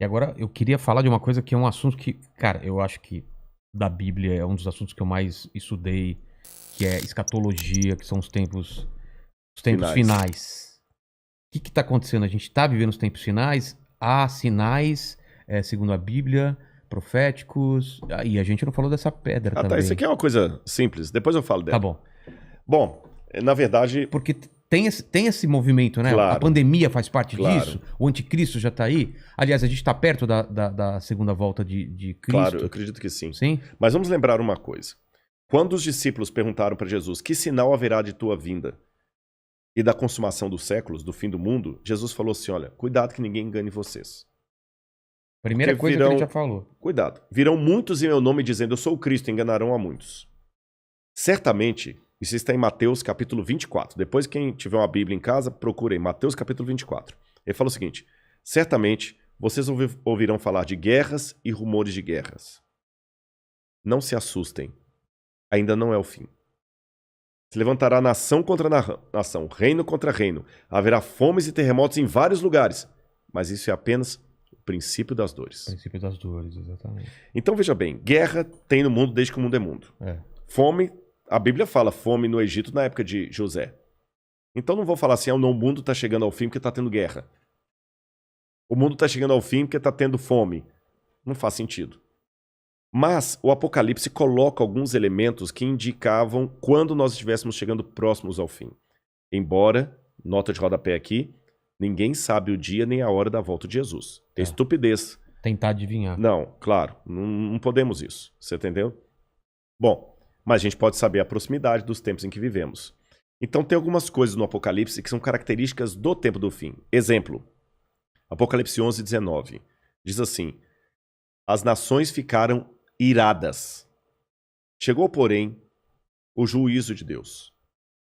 Que agora eu queria falar de uma coisa que é um assunto que, cara, eu acho que da Bíblia é um dos assuntos que eu mais estudei, que é escatologia, que são os tempos finais. O que está acontecendo? A gente está vivendo os tempos finais, há sinais, segundo a Bíblia, proféticos, e a gente não falou dessa pedra também. Tá, isso aqui é uma coisa simples, depois eu falo dela. Tá bom. Bom, na verdade... Porque tem esse movimento, né? Claro. A pandemia faz parte Claro. disso, o anticristo já tá aí. Aliás, a gente tá perto da segunda volta de Cristo. Claro, eu acredito que sim. Sim? Mas vamos lembrar uma coisa. Quando os discípulos perguntaram para Jesus, que sinal haverá de tua vinda e da consumação dos séculos, do fim do mundo, Jesus falou assim, olha, cuidado que ninguém engane vocês. Primeira Porque coisa que ele já falou. Cuidado. Virão muitos em meu nome dizendo, eu sou o Cristo, enganarão a muitos. Certamente, isso está em Mateus capítulo 24. Depois, quem tiver uma Bíblia em casa, procure em Mateus capítulo 24. Ele fala o seguinte, certamente, vocês ouvirão falar de guerras e rumores de guerras. Não se assustem. Ainda não é o fim. Se levantará nação contra nação, reino contra reino. Haverá fomes e terremotos em vários lugares. Mas isso é apenas o princípio das dores. O princípio das dores, exatamente. Então veja bem, guerra tem no mundo desde que o mundo é mundo. Fome, a Bíblia fala fome no Egito na época de José. Então não vou falar assim, o mundo está chegando ao fim porque está tendo guerra. O mundo está chegando ao fim porque está tendo fome. Não faz sentido. Mas o Apocalipse coloca alguns elementos que indicavam quando nós estivéssemos chegando próximos ao fim. Embora, nota de rodapé aqui, ninguém sabe o dia nem a hora da volta de Jesus. É estupidez. Tentar adivinhar. Não, claro, não podemos isso. Você entendeu? Bom, mas a gente pode saber a proximidade dos tempos em que vivemos. Então tem algumas coisas no Apocalipse que são características do tempo do fim. Exemplo, Apocalipse 11, 19. Diz assim, as nações ficaram iradas. Chegou, porém, o juízo de Deus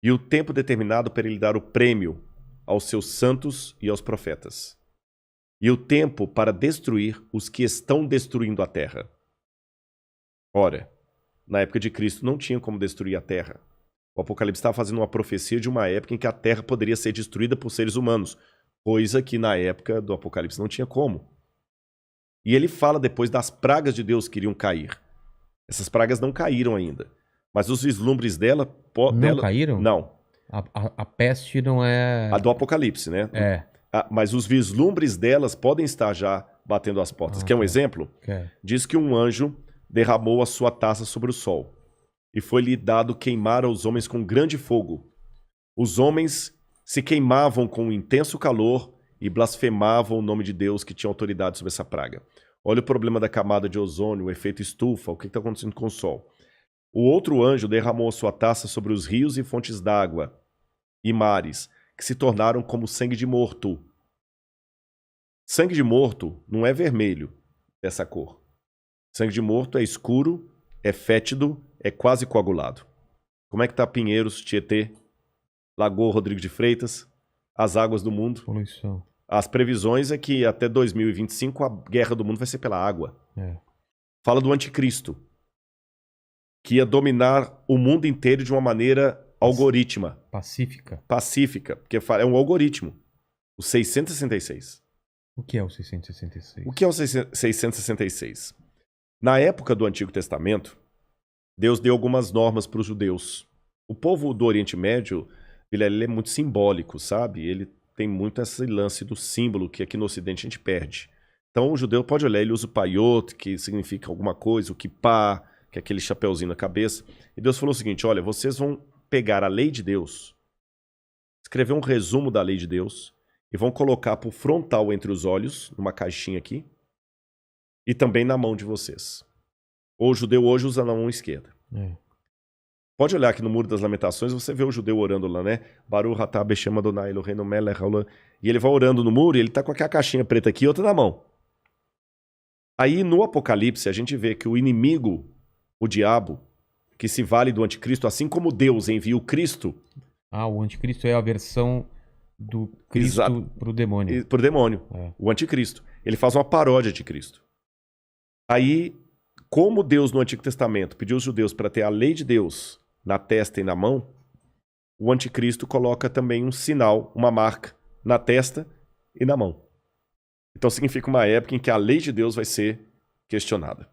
e o tempo determinado para ele dar o prêmio aos seus santos e aos profetas e o tempo para destruir os que estão destruindo a terra. Ora, na época de Cristo não tinha como destruir a terra. O Apocalipse estava fazendo uma profecia de uma época em que a terra poderia ser destruída por seres humanos, coisa que na época do Apocalipse não tinha como. E ele fala depois das pragas de Deus que iriam cair. Essas pragas não caíram ainda. Mas os vislumbres dela... Não caíram? Não. A peste não é... A do Apocalipse, né? Mas os vislumbres delas podem estar já batendo as portas. Quer um exemplo? Diz que um anjo derramou a sua taça sobre o sol. E foi-lhe dado queimar aos homens com grande fogo. Os homens se queimavam com um intenso calor e blasfemavam o nome de Deus que tinha autoridade sobre essa praga. Olha o problema da camada de ozônio, o efeito estufa, o que está acontecendo com o Sol. O outro anjo derramou a sua taça sobre os rios e fontes d'água e mares, que se tornaram como sangue de morto. Sangue de morto não é vermelho, dessa cor. Sangue de morto é escuro, é fétido, é quase coagulado. Como é que está Pinheiros, Tietê, Lagoa Rodrigo de Freitas, as águas do mundo? Poluição. As previsões é que até 2025 a guerra do mundo vai ser pela água. Fala do anticristo, que ia dominar o mundo inteiro de uma maneira algorítmica. Pacífica, porque é um algoritmo. O 666. O que é o 666? O que é o 666? Na época do Antigo Testamento, Deus deu algumas normas para os judeus. O povo do Oriente Médio, ele é muito simbólico, sabe? Ele tem muito esse lance do símbolo que aqui no Ocidente a gente perde. Então o judeu pode olhar, ele usa o paiot, que significa alguma coisa, o kippah, que é aquele chapeuzinho na cabeça. E Deus falou o seguinte, olha, vocês vão pegar a lei de Deus, escrever um resumo da lei de Deus e vão colocar por frontal entre os olhos, numa caixinha aqui, e também na mão de vocês. O judeu hoje usa na mão esquerda. Pode olhar aqui no Muro das Lamentações, você vê o judeu orando lá, né? Baruch atah Beshem Adonai Eloheinu melech haolam. E ele vai orando no muro e ele tá com aquela caixinha preta aqui e outra na mão. Aí no Apocalipse a gente vê que o inimigo, o diabo, que se vale do anticristo, assim como Deus envia o Cristo... o anticristo é a versão do Cristo pro demônio. Pro demônio, o anticristo. Ele faz uma paródia de Cristo. Aí, como Deus no Antigo Testamento pediu aos judeus para ter a lei de Deus na testa e na mão, o anticristo coloca também um sinal, uma marca, na testa e na mão. Então significa uma época em que a lei de Deus vai ser questionada.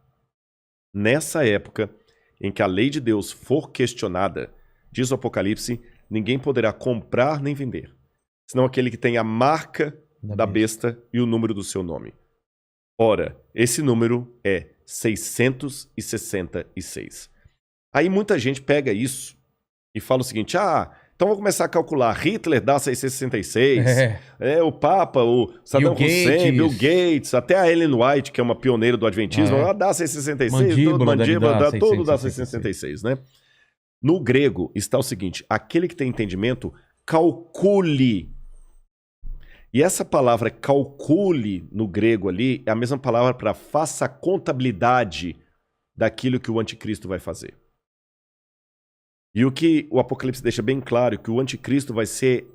Nessa época em que a lei de Deus for questionada, diz o Apocalipse, ninguém poderá comprar nem vender, senão aquele que tem a marca da besta e o número do seu nome. Ora, esse número é 666. Aí muita gente pega isso e fala o seguinte, então vou começar a calcular, Hitler dá 666, o Papa, o Saddam Hussein, Bill Gates, até a Ellen White, que é uma pioneira do Adventismo, ela dá 666, mandíbula, todo dá 666, né? No grego está o seguinte, aquele que tem entendimento, calcule. E essa palavra calcule no grego ali é a mesma palavra para faça a contabilidade daquilo que o anticristo vai fazer. E o que o Apocalipse deixa bem claro é que o anticristo vai ser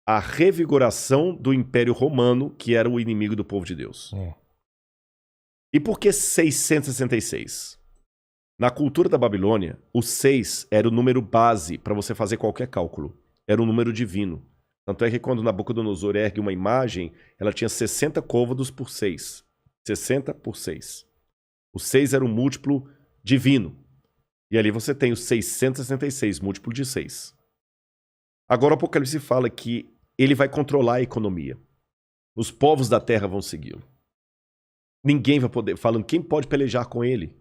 a revigoração do Império Romano, que era o inimigo do povo de Deus. E por que 666? Na cultura da Babilônia, o 6 era o número base para você fazer qualquer cálculo. Era um número divino. Tanto é que quando Nabucodonosor ergue uma imagem, ela tinha 60 côvados por 6. 60 por 6. O 6 era um múltiplo divino. E ali você tem o 666, múltiplo de 6. Agora o Apocalipse fala que ele vai controlar a economia. Os povos da terra vão segui-lo. Ninguém vai poder, falando quem pode pelejar com ele.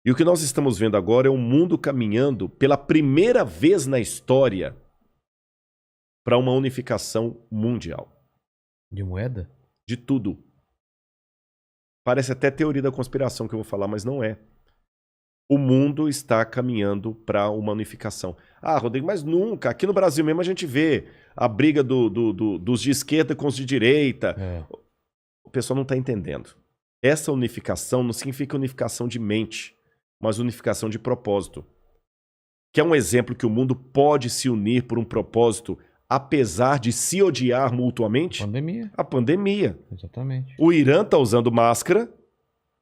E o que nós estamos vendo agora é um mundo caminhando pela primeira vez na história para uma unificação mundial. De moeda? De tudo. Parece até teoria da conspiração que eu vou falar, mas não é. O mundo está caminhando para uma unificação. Rodrigo, mas nunca. Aqui no Brasil mesmo a gente vê a briga dos de esquerda com os de direita. O pessoal não está entendendo. Essa unificação não significa unificação de mente, mas unificação de propósito. Que é um exemplo que o mundo pode se unir por um propósito, apesar de se odiar mutuamente? A pandemia. Exatamente. O Irã está usando máscara,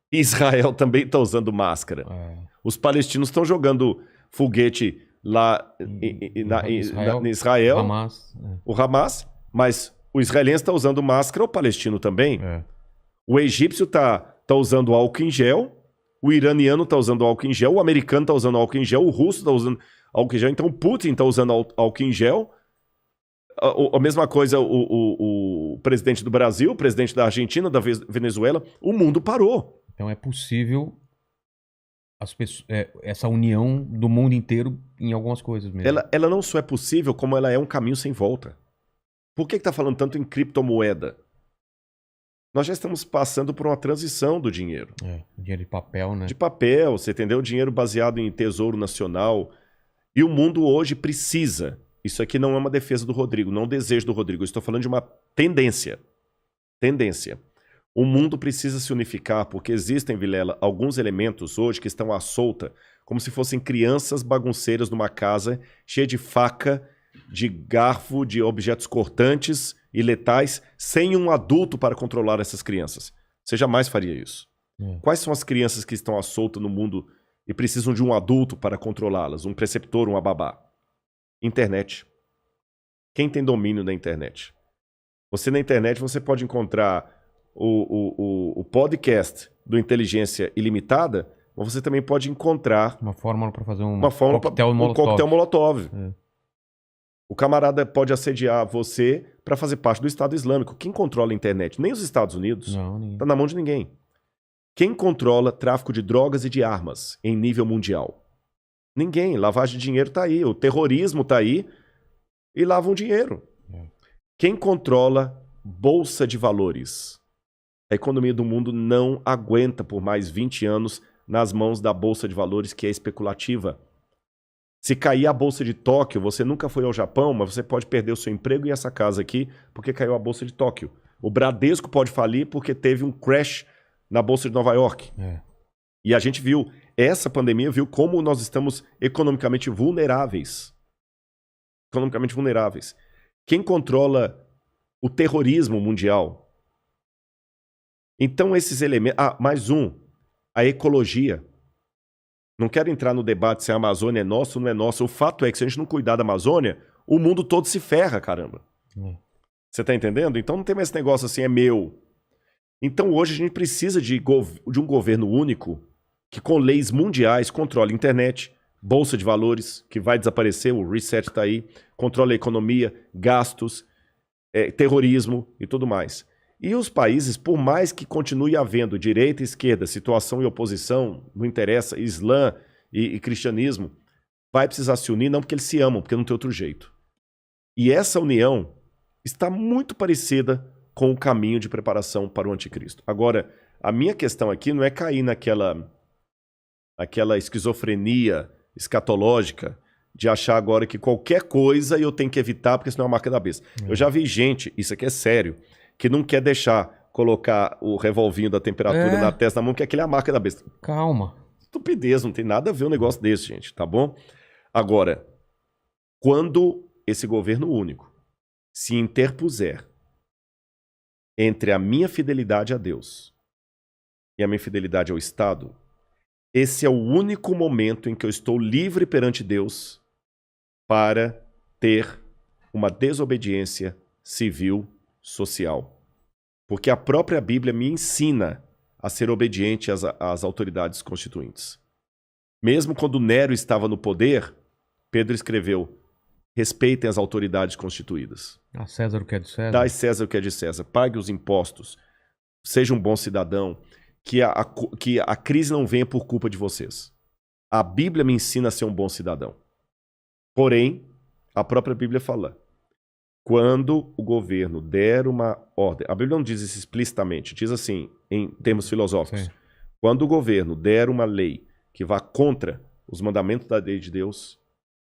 Israel também está usando máscara. Os palestinos estão jogando foguete lá em Israel, o Hamas, mas o israelense está usando máscara, o palestino também. O egípcio está usando álcool em gel, o iraniano está usando álcool em gel, o americano está usando álcool em gel, o russo está usando álcool em gel, então o Putin está usando álcool em gel. A mesma coisa o presidente do Brasil, o presidente da Argentina, da Venezuela, o mundo parou. Então é possível essa união do mundo inteiro em algumas coisas mesmo. Ela não só é possível, como ela é um caminho sem volta. Por que está falando tanto em criptomoeda? Nós já estamos passando por uma transição do dinheiro. Dinheiro de papel, né? De papel, você entendeu? Dinheiro baseado em tesouro nacional. E o mundo hoje precisa. Isso aqui não é uma defesa do Rodrigo, não é um desejo do Rodrigo. Eu estou falando de uma tendência. Tendência. O mundo precisa se unificar porque existem, Vilela, alguns elementos hoje que estão à solta, como se fossem crianças bagunceiras numa casa cheia de faca, de garfo, de objetos cortantes e letais, sem um adulto para controlar essas crianças. Você jamais faria isso. Quais são as crianças que estão à solta no mundo e precisam de um adulto para controlá-las? Um preceptor, uma babá? Internet. Quem tem domínio da internet? Você na internet você pode encontrar o podcast do Inteligência Ilimitada, mas você também pode encontrar uma fórmula para fazer um coquetel molotov. O camarada pode assediar você para fazer parte do Estado Islâmico. Quem controla a internet? Nem os Estados Unidos. Não, está na mão de ninguém. Quem controla tráfico de drogas e de armas em nível mundial? Ninguém. Lavagem de dinheiro está aí. O terrorismo está aí e lavam dinheiro. Quem controla bolsa de valores? A economia do mundo não aguenta por mais 20 anos nas mãos da bolsa de valores que é especulativa. Se cair a bolsa de Tóquio, você nunca foi ao Japão, mas você pode perder o seu emprego e essa casa aqui porque caiu a bolsa de Tóquio. O Bradesco pode falir porque teve um crash na bolsa de Nova York. E a gente viu, essa pandemia viu como nós estamos economicamente vulneráveis. Economicamente vulneráveis. Quem controla o terrorismo mundial? Então esses elementos... mais um. A ecologia. Não quero entrar no debate se a Amazônia é nossa ou não é nossa. O fato é que se a gente não cuidar da Amazônia, o mundo todo se ferra, caramba. Você tá entendendo? Então não tem mais esse negócio assim, é meu. Então hoje a gente precisa de um governo único que com leis mundiais controle a internet, bolsa de valores, que vai desaparecer, o reset está aí, controle a economia, gastos, terrorismo e tudo mais. E os países, por mais que continue havendo direita e esquerda, situação e oposição, não interessa, Islã e cristianismo, vai precisar se unir, não porque eles se amam, porque não tem outro jeito. E essa união está muito parecida com o caminho de preparação para o anticristo. Agora, a minha questão aqui não é cair naquela esquizofrenia escatológica de achar agora que qualquer coisa eu tenho que evitar porque senão é a marca da besta. Eu já vi gente, isso aqui é sério, que não quer deixar colocar o revolvinho da temperatura na testa da mão, que aquele é a marca da besta. Calma. Estupidez, não tem nada a ver um negócio desse, gente, tá bom? Agora, quando esse governo único se interpuser entre a minha fidelidade a Deus e a minha fidelidade ao Estado, esse é o único momento em que eu estou livre perante Deus para ter uma desobediência civil, social. Porque a própria Bíblia me ensina a ser obediente às autoridades constituintes. Mesmo quando Nero estava no poder, Pedro escreveu: respeitem as autoridades constituídas. A César o que é de César. Dai César o que é de César. Pague os impostos. Seja um bom cidadão. Que a crise não venha por culpa de vocês. A Bíblia me ensina a ser um bom cidadão. Porém, a própria Bíblia fala: quando o governo der uma ordem... A Bíblia não diz isso explicitamente. Diz assim, em termos filosóficos. Sim. Quando o governo der uma lei que vá contra os mandamentos da lei de Deus,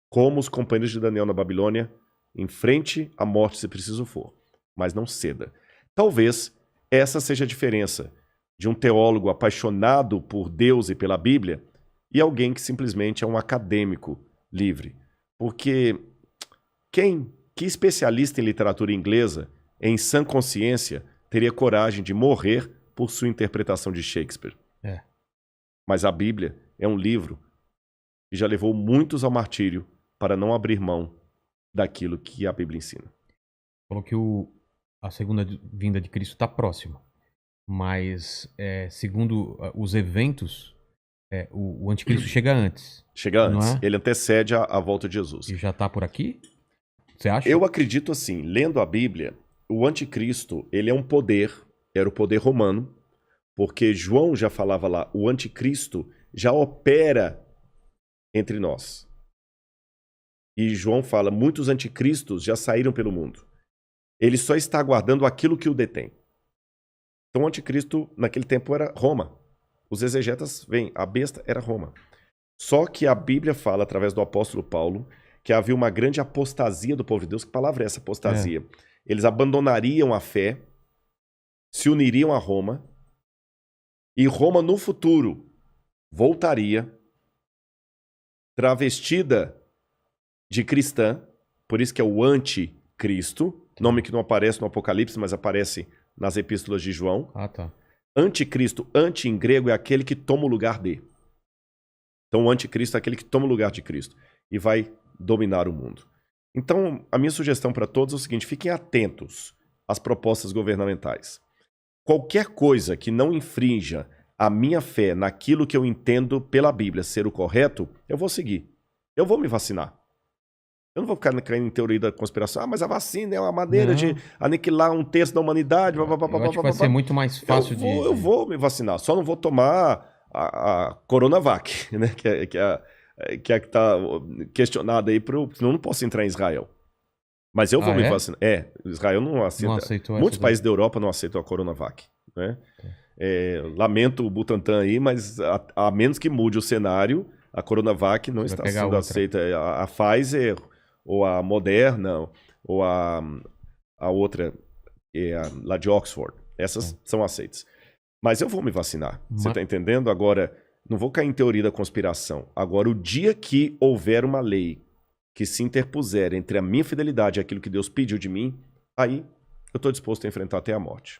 como os companheiros de Daniel na Babilônia, enfrente a morte se preciso for, mas não ceda. Talvez essa seja a diferença de um teólogo apaixonado por Deus e pela Bíblia e alguém que simplesmente é um acadêmico livre. Porque que especialista em literatura inglesa, em sã consciência, teria coragem de morrer por sua interpretação de Shakespeare? Mas a Bíblia é um livro que já levou muitos ao martírio para não abrir mão daquilo que a Bíblia ensina. Falou que a segunda vinda de Cristo está próxima. Mas, segundo os eventos, o anticristo chega antes. Chega antes. Não é? Ele antecede a volta de Jesus. E já está por aqui? Você acha? Eu acredito assim, lendo a Bíblia, o anticristo, ele é um poder, era o poder romano, porque João já falava lá, o anticristo já opera entre nós. E João fala, muitos anticristos já saíram pelo mundo. Ele só está aguardando aquilo que o detém. Então o anticristo naquele tempo era Roma. Os exegetas veem, a besta era Roma. Só que a Bíblia fala, através do apóstolo Paulo, que havia uma grande apostasia do povo de Deus. Que palavra é essa, apostasia? Eles abandonariam a fé, se uniriam a Roma, e Roma no futuro voltaria travestida de cristã, por isso que é o anticristo, nome que não aparece no Apocalipse, mas aparece nas epístolas de João. Ah, tá. Anticristo, anti em grego, é aquele que toma o lugar de. Então o anticristo é aquele que toma o lugar de Cristo e vai dominar o mundo. Então a minha sugestão para todos é o seguinte, fiquem atentos às propostas governamentais. Qualquer coisa que não infrinja a minha fé naquilo que eu entendo pela Bíblia ser o correto, eu vou seguir. Eu vou me vacinar. Eu não vou ficar caindo em teoria da conspiração. Ah, mas a vacina é uma maneira de aniquilar um terço da humanidade. Eu acho que vai ser muito mais fácil eu vou me vacinar. Só não vou tomar a Coronavac, né? Que está questionada aí, senão eu não posso entrar em Israel. Mas eu vou me vacinar. Israel não aceita. Não aceitou. Muitos países da Europa não aceitam a Coronavac, né? Lamento o Butantan aí, mas a menos que mude o cenário, a Coronavac não está sendo aceita. A Pfizer, ou a Moderna, ou a outra, lá de Oxford. Essas são aceitas. Mas eu vou me vacinar. Você está entendendo? Agora, não vou cair em teoria da conspiração. Agora, o dia que houver uma lei que se interpuser entre a minha fidelidade e aquilo que Deus pediu de mim, aí eu estou disposto a enfrentar até a morte.